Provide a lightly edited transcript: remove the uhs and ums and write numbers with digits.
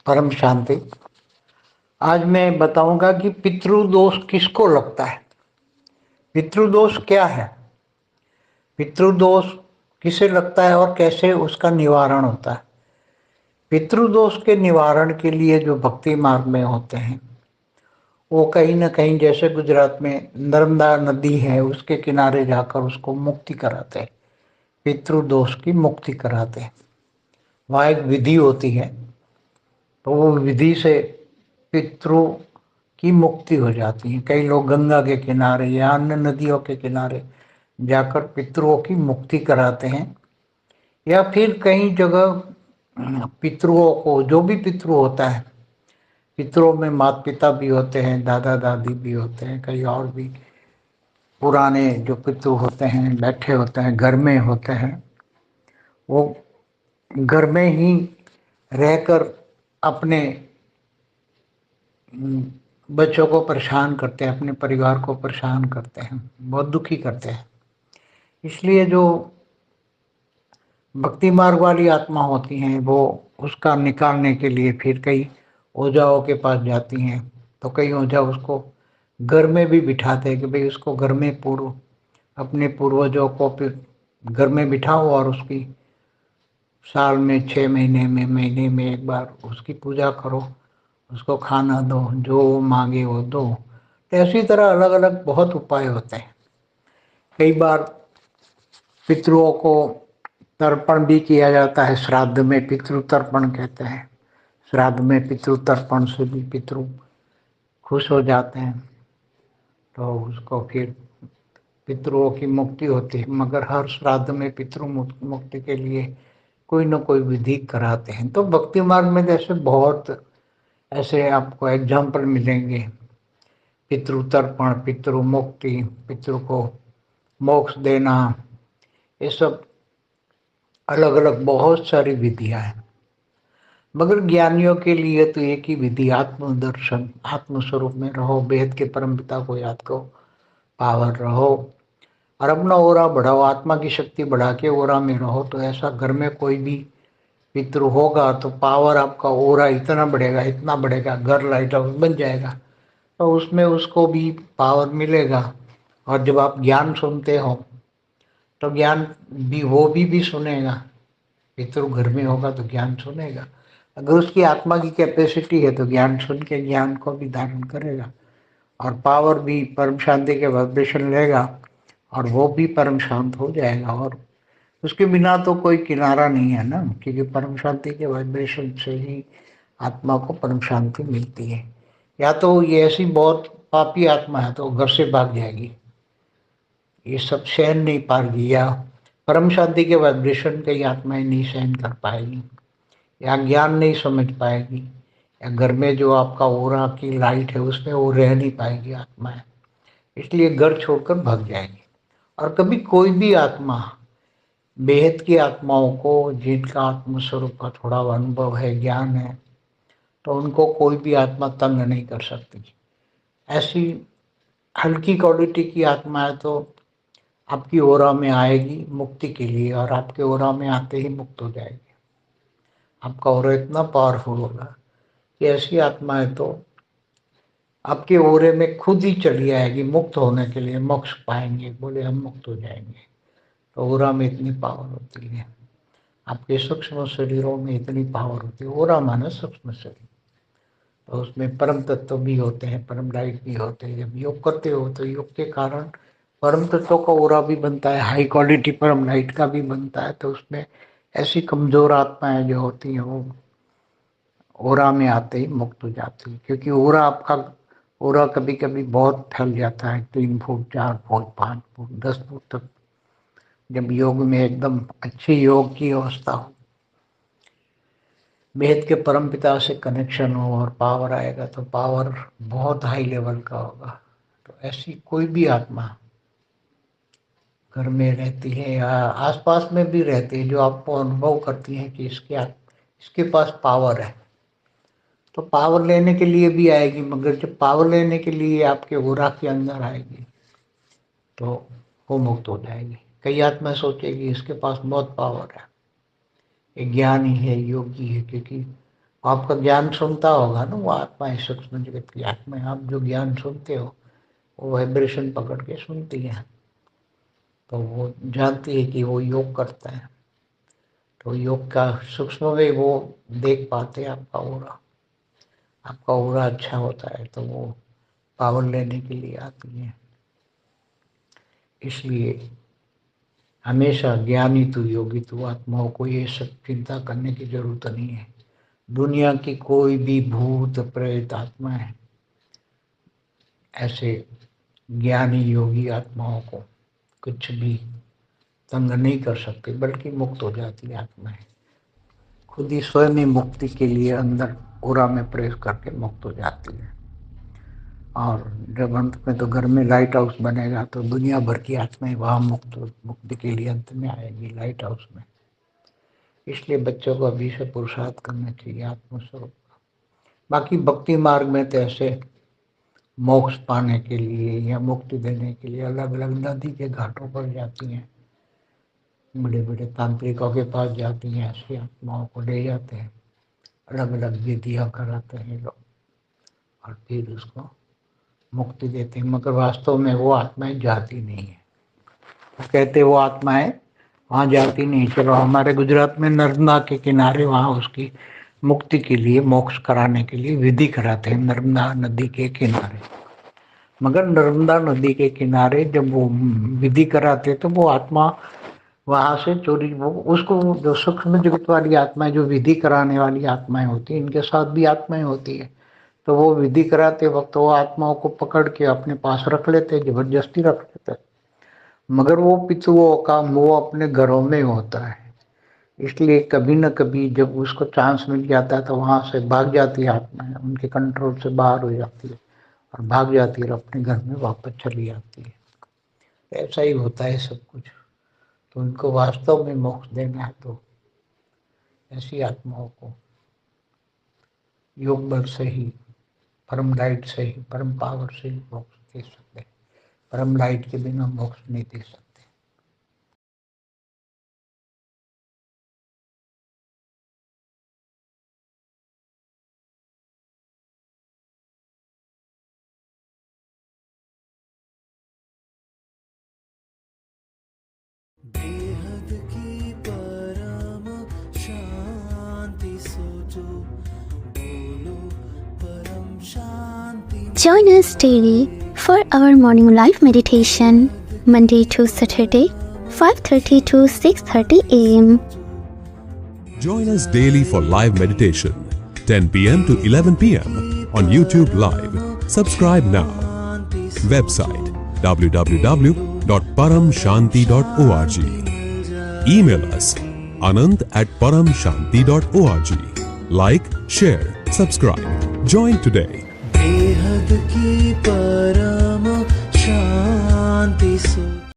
परम शांति। आज मैं बताऊंगा कि पितृदोष किसको लगता है। पितृदोष क्या है, पितृदोष किसे लगता है और कैसे उसका निवारण होता है। पितृदोष के निवारण के लिए जो भक्ति मार्ग में होते हैं वो कहीं ना कहीं, जैसे गुजरात में नर्मदा नदी है उसके किनारे जाकर उसको मुक्ति कराते हैं, पितृदोष की मुक्ति कराते हैं। वहाँ एक विधि होती है, तो वो विधि से पितरों की मुक्ति हो जाती है। कई लोग गंगा के किनारे या अन्य नदियों के किनारे जाकर पितरों की मुक्ति कराते हैं, या फिर कई जगह पितरों को, जो भी पितृ होता है, पितरों में माता पिता भी होते हैं, दादा दादी भी होते हैं, कई और भी पुराने जो पितृ होते हैं बैठे होते हैं, घर में होते हैं। वो घर में ही रहकर अपने बच्चों को परेशान करते हैं, अपने परिवार को परेशान करते हैं, बहुत दुखी करते हैं। इसलिए जो भक्ति मार्ग वाली आत्मा होती हैं वो उसका निकालने के लिए फिर कई ओझाओं के पास जाती हैं। तो कई ओझा उसको घर में भी बिठाते हैं कि भाई उसको घर में अपने पूर्वजों को फिर घर में बिठाओ और उसकी साल में 6 महीने में, महीने में एक बार उसकी पूजा करो, उसको खाना दो, जो वो मांगे वो दो। तो ऐसी तरह अलग अलग बहुत उपाय होते हैं। कई बार पितरों को तर्पण भी किया जाता है, श्राद्ध में पितृ तर्पण कहते हैं। श्राद्ध में पितृ तर्पण से भी पितृ खुश हो जाते हैं, तो उसको फिर पितरों की मुक्ति होती है। मगर हर श्राद्ध में पितृ मुक्ति के लिए कोई ना कोई विधि कराते हैं। तो भक्ति मार्ग में जैसे बहुत ऐसे आपको एग्जाम्पल मिलेंगे, पितृ तर्पण, पितृ मुक्ति, पितृ को मोक्ष देना, ये सब अलग अलग बहुत सारी विधियां हैं। मगर ज्ञानियों के लिए तो एक ही विधि, आत्मदर्शन, आत्मस्वरूप में रहो, वेद के परम पिता को याद करो, पावर रहो और अपना ओरा बढ़ाओ, आत्मा की शक्ति बढ़ा के ओरा में रहो। तो ऐसा घर में कोई भी पितृ होगा तो पावर आपका ओरा इतना बढ़ेगा, इतना बढ़ेगा, घर लाइट हाउस बन जाएगा। तो उसमें उसको भी पावर मिलेगा। और जब आप ज्ञान सुनते हो तो ज्ञान भी वो भी सुनेगा। पितृ घर में होगा तो ज्ञान सुनेगा। अगर उसकी आत्मा की कैपेसिटी है तो ज्ञान सुन के ज्ञान को भी धारण करेगा और पावर भी, परम शांति के वाइब्रेशन लेगा और वो भी परम शांत हो जाएगा। और उसके बिना तो कोई किनारा नहीं है ना, क्योंकि परम शांति के वाइब्रेशन से ही आत्मा को परम शांति मिलती है। या तो ये ऐसी बहुत पापी आत्मा है तो घर से भाग जाएगी, ये सब सहन नहीं पाएगी, या परम शांति के वाइब्रेशन कई आत्माएं नहीं सहन कर पाएगी, या ज्ञान नहीं समझ पाएगी, या घर में जो आपका ओरा की लाइट है उसमें वो रह नहीं पाएगी आत्माएं, इसलिए घर छोड़कर भाग जाएगी। और कभी कोई भी आत्मा, बेहद की आत्माओं को जिनका आत्मस्वरूप का थोड़ा अनुभव है, ज्ञान है, तो उनको कोई भी आत्मा तंग नहीं कर सकती। ऐसी हल्की क्वालिटी की आत्मा है तो आपकी ओरा में आएगी मुक्ति के लिए, और आपके ओरा में आते ही मुक्त हो जाएगी। आपका ओरा इतना पावरफुल होगा कि ऐसी आत्मा है तो आपके ओरे में खुद ही चली आएगी मुक्त होने के लिए, मोक्ष पाएंगे, बोले हम मुक्त हो जाएंगे। तो ओरा में इतनी पावर होती है, आपके सूक्ष्म शरीरों में इतनी पावर होती है। ओरा माने सूक्ष्म शरीर, तो उसमें परम तत्व भी होते हैं, परम लाइट भी होते हैं। जब योग करते हो तो योग के कारण परम तत्वों का ओरा भी बनता है, हाई क्वालिटी परम लाइट का भी बनता है। तो उसमें ऐसी कमजोर आत्माएं जो होती हैं वो ओरा में आते ही मुक्त हो जाती है। क्योंकि ओरा कभी कभी बहुत फैल जाता है, 3 फुट, 4 फुट, 5 फुट, 10 फुट तक। जब योग में एकदम अच्छी योग की अवस्था हो, वेद के परम पिता से कनेक्शन हो और पावर आएगा, तो पावर बहुत हाई लेवल का होगा। तो ऐसी कोई भी आत्मा घर में रहती है या आसपास में भी रहती है जो आपको अनुभव करती है कि इसके पास पावर है, तो पावर लेने के लिए भी आएगी। मगर जब पावर लेने के लिए आपके ओरा के अंदर आएगी तो वो मुक्त हो जाएगी। कई आत्मा सोचेगी इसके पास बहुत पावर है, ये ज्ञानी है, योगी है, क्योंकि आपका ज्ञान सुनता होगा ना, वो आत्मा है, सूक्ष्म जगत की आत्मा है। आप जो ज्ञान सुनते हो वो वाइब्रेशन पकड़ के सुनती है, तो वो जानती है कि वो योग करता है, तो योग का सूक्ष्म में वो देख पाते हैं आपका ऑरा। आपका ऑरा अच्छा होता है तो वो पावर लेने के लिए आती है। इसलिए हमेशा ज्ञानी तू योगी तू आत्माओं को ये सब चिंता करने की जरूरत नहीं है। दुनिया की कोई भी भूत प्रेत आत्मा है, ऐसे ज्ञानी योगी आत्माओं को कुछ भी तंग नहीं कर सकते, बल्कि मुक्त हो जाती है आत्माएं। खुद ही स्वयं ही मुक्ति के लिए अंदर उरा में प्रवेश करके मुक्त हो जाती है। और जब अंत में तो घर में लाइट हाउस बनेगा तो दुनिया भर की आत्माएं वहां मुक्ति के लिए अंत में आएगी लाइट हाउस में। इसलिए बच्चों को अभी से पुरुषार्थ करना चाहिए आत्मस्वरूप। बाकी भक्ति मार्ग में तो ऐसे मोक्ष पाने के लिए या मुक्ति देने के लिए अलग अलग नदी के घाटों पर जाती हैं, बड़े बड़े तांत्रिकों के पास जाती हैं, ऐसी आत्माओं को ले जाते हैं, अलग अलग विधियां कराते हैं लोग और फिर उसको मुक्ति देते हैं। मगर वास्तव में वो आत्माएं जाती नहीं है। वो कहते वो आत्माएं वहां जाती नहीं। चलो हमारे गुजरात में नर्मदा के किनारे वहां उसकी मुक्ति के लिए मोक्ष कराने के लिए विधि कराते हैं, नर्मदा नदी के किनारे। मगर नर्मदा नदी के किनारे जब वो विधि कराते तो वो आत्मा वहां से चोरी, वो उसको जो सूक्ष्म जगत वाली आत्माएं, जो विधि कराने वाली आत्माएं होती है, इनके साथ भी आत्माएं होती है, तो वो विधि कराते वक्त वो आत्माओं को पकड़ के अपने पास रख लेते, जबरदस्ती रख लेते। मगर वो पितुओं का मोह अपने घरों में होता है, इसलिए कभी न कभी जब उसको चांस मिल जाता है तो वहां से भाग जाती है आत्माएं, उनके कंट्रोल से बाहर हो जाती है और भाग जाती है और अपने घर में वापस चली जाती है। ऐसा ही होता है सब कुछ। तो उनको वास्तव में मोक्ष देना है तो ऐसी आत्माओं को योग बल से ही, परम लाइट से ही, परम पावर से ही मोक्ष दे सकते हैं। परम लाइट के बिना मोक्ष नहीं दे सकते। बेहद की परम शांति सोचो, बोलो परम शांति। Join us daily for our morning live meditation, Monday to Saturday, 5:30 to 6:30 a.m. Join us daily for live meditation, 10 p.m. to 11 p.m. on YouTube Live. Subscribe now. Website www.paramshanti.org. Email us anant@paramshanti.org. Like, share, subscribe. Join today. बेहद की परम शांति सो